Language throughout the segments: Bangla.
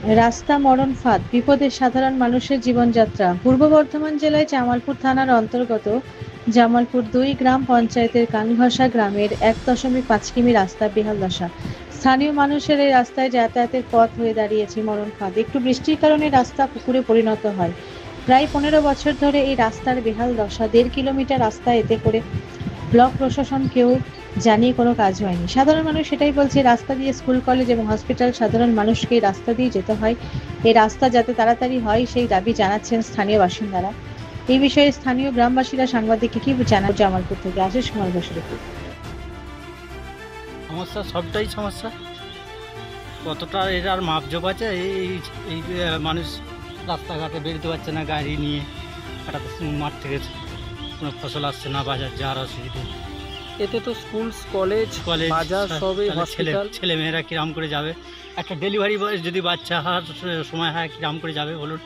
রাস্তা মরণ ফাঁদ, বিপদে সাধারণ মানুষের জীবনযাত্রা। পূর্ব বর্ধমান জেলায় জামালপুর থানার অন্তর্গত জামালপুর ২ গ্রাম পঞ্চায়েতের কানঘষা গ্রামের ১.৫ কিমি রাস্তা বেহাল দশা। স্থানীয় মানুষের এই রাস্তায় যাতায়াতের পথ হয়ে দাঁড়িয়েছে মরণ ফাঁদ। একটু বৃষ্টির কারণে রাস্তা পুকুরে পরিণত হয়। প্রায় ১৫ বছর ধরে এই রাস্তার বেহাল দশা। ১.৫ কিলোমিটার রাস্তা, এতে করে ব্লক প্রশাসনকেও জানিয়ে কোনো কাজ হয়নি। সাধারণ মানুষ সেটাই বলছে, রাস্তা দিয়ে স্কুল, কলেজ এবং হসপিটাল সাধারণ মানুষকে এই রাস্তা দিয়ে যেতে হয়। এই রাস্তা যাতে তাড়াতাড়ি হয় সেই দাবি জানাচ্ছেন স্থানীয় বাসিন্দারা। এই বিষয়ে স্থানীয় গ্রামবাসীরা সাংবাদিককে কি জানান? জামালপুর থেকে আশিস কুমার ঘোষের রিপোর্ট। সমস্যা সবটাই সমস্যা। কতটা এর আর মাপজোপ আছে? এই এই মানুষ রাস্তাঘাটে বেরোতে পারছে না গাড়ি নিয়ে। একটা মাঠ থেকে কোনো ফসল আসছে না, বাজার যাওয়ার অসুবিধে। এতে তো স্কুল, কলেজ, কলেজ, বাজার সবই, হসপিটাল। ছেলে মেয়েরা কিরাম করে যাবে? একটা ডেলিভারি বয় যদি বাচ্চা হওয়ার সময় হয়, কিরাম করে যাবে বলুন?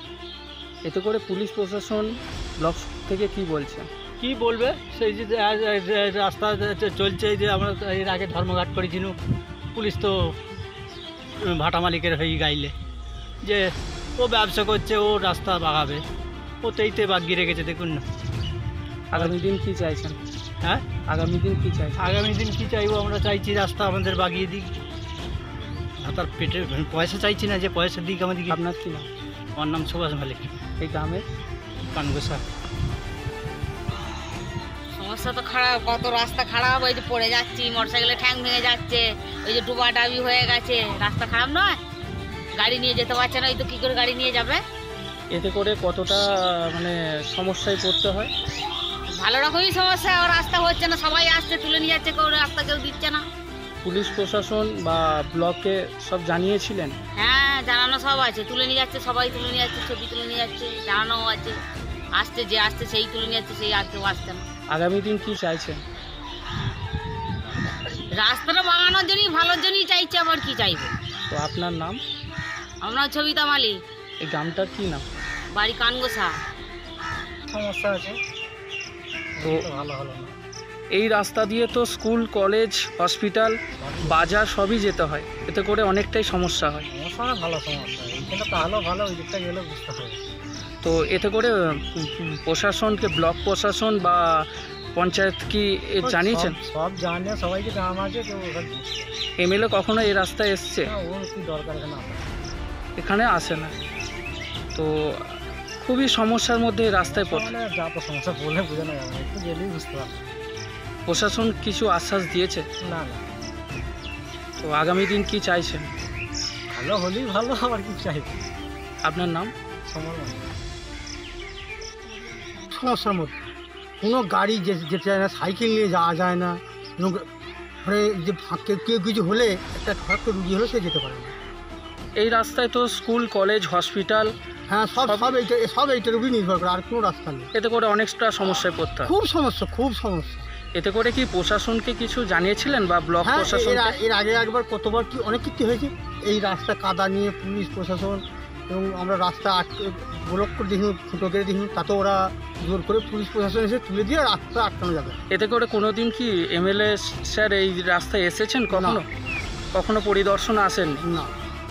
এতে করে পুলিশ প্রশাসন ব্লক থেকে কি বলছে? কি বলবে? সেই যে রাস্তা চলছে, যে আমরা এর আগে ধর্মঘাট করেছিল, পুলিশ তো ভাটা মালিকের হয়ে গাইলে যে ও ব্যবসা করছে, ও রাস্তা বাগাবে, ওতেইতে বাগিয়ে রেখেছে। দেখুন না। আগামী দিন কি চাইছেন? হ্যাঁ, আগামী দিন কি চাইছেন? আগামী দিন কী চাইবো? আমরা চাইছি রাস্তা আমাদের বাগিয়ে দিক। তার পেটের পয়সা চাইছি না যে পয়সা দিক আমাদেরকে। আপনার কি নাম? আমার নাম সুভাষ মালিক, এই গ্রামের কানগোসা। সমস্যা তো খারাপ, কত রাস্তা খারাপ। ওই যে পড়ে যাচ্ছি, মোটরসাইকেলে ঠ্যাং ভেঙে যাচ্ছে, ওই যে ডুবাডাবি হয়ে গেছে। রাস্তা খারাপ নয়, গাড়ি নিয়ে যেতে পারছে না। ওই তো কী করে গাড়ি নিয়ে যাবে? এতে করে কতটা সমস্যায় পড়তে হয়? ভালো রকমই সমস্যা। আর রাস্তা হচ্ছে না, সবাই আসছে তুলে নিয়ে যাচ্ছে, কেউ রাস্তা কেউ দিচ্ছে না। পুলিশ প্রশাসন বা ব্লকে সব জানিয়েছিলেন? হ্যাঁ, জানানো সব আছে, তুলে নিয়ে যাচ্ছে, সবাই তুলে নিয়ে যাচ্ছে, ছবি তুলে নিয়ে যাচ্ছে, জানানোও আছে। আসছে, যে আসছে সেই তুলে নিয়ে যাচ্ছে, সেই আর কেউ আসছে না। আগামী দিন কি চাইছেন? রাস্তাটা বাগানোর জন্যই, ভালোর জন্যই চাইছে, আবার কি চাইবে? তো আপনার নাম? আপনার ছবিতা মালিক, এই গ্রামটার কি নাম? বাড়ি কানগোসা। সমস্যা আছে তো ভালো হলো না। এই রাস্তা দিয়ে তো স্কুল, কলেজ, হসপিটাল, বাজার সবই যেতে হয়। এতে করে অনেকটাই সমস্যা হয়। সমস্যা না, ভালো সমস্যা। এইখানে তাহলেও ভালো, ওই দিকটা গেলে বুঝতে হবে। তো এতে করে প্রশাসনকে, ব্লক প্রশাসন বা পঞ্চায়েত কি জানিয়েছেন? সব জানে, সবাইকে জানানো আছে, কেউ এমএলএ কখনো এই রাস্তায় এসছে? ওর কি দরকার এখানে? এখানে আসে না। তো খুবই সমস্যার মধ্যে এই রাস্তায় পড়ে। যা তো সমস্যা বলে বোঝানো যাবে না, একটু গেলেই বুঝতে পারবে। প্রশাসন কিছু আশ্বাস দিয়েছে? না না, তো আগামী দিন কি চাইছেন? ভালো হলেই ভালো, আবার কি চাইবে? আপনার নাম? সমস্যার মধ্যে কোনো গাড়ি যেতে যায় না, সাইকেল নিয়ে যাওয়া যায় না। এবং মানে যে কেউ কিছু হলে, একটা হঠাৎ করে রুগী হলে সে যেতে পারে না। এই রাস্তায় তো স্কুল, কলেজ, হসপিটাল, হ্যাঁ, সব এইটার উপরই নির্ভর করে, আর কোনো রাস্তা নেই। এতে করে অনেকটা সমস্যায় পড়তে হয়। খুব সমস্যা, খুব সমস্যা। এতে করে কি প্রশাসনকে কিছু জানিয়েছিলেন বা ব্লক হ্যাঁ, প্রশাসন? এর আগে একবার কতবার কি অনেক কিছু হয়েছে এই রাস্তা কাদা নিয়ে, পুলিশ প্রশাসন এবং আমরা রাস্তা ব্লক করে দেখি, ফুটো করে দেখি, তাতে ওরা জোর করে পুলিশ প্রশাসন এসে তুলে দিয়ে রাস্তা আটকানো যাবে। এতে করে কোনোদিন কি এমএলএ স্যার এই রাস্তায় এসেছেন কখনো? কখনো পরিদর্শন আসেন না।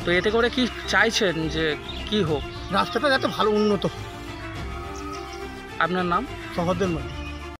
তো এতে করে কি চাইছেন যে কি হোক? রাস্তাটা যাতে ভালো উন্নত হয়। আপনার নাম? সহজের মধ্যে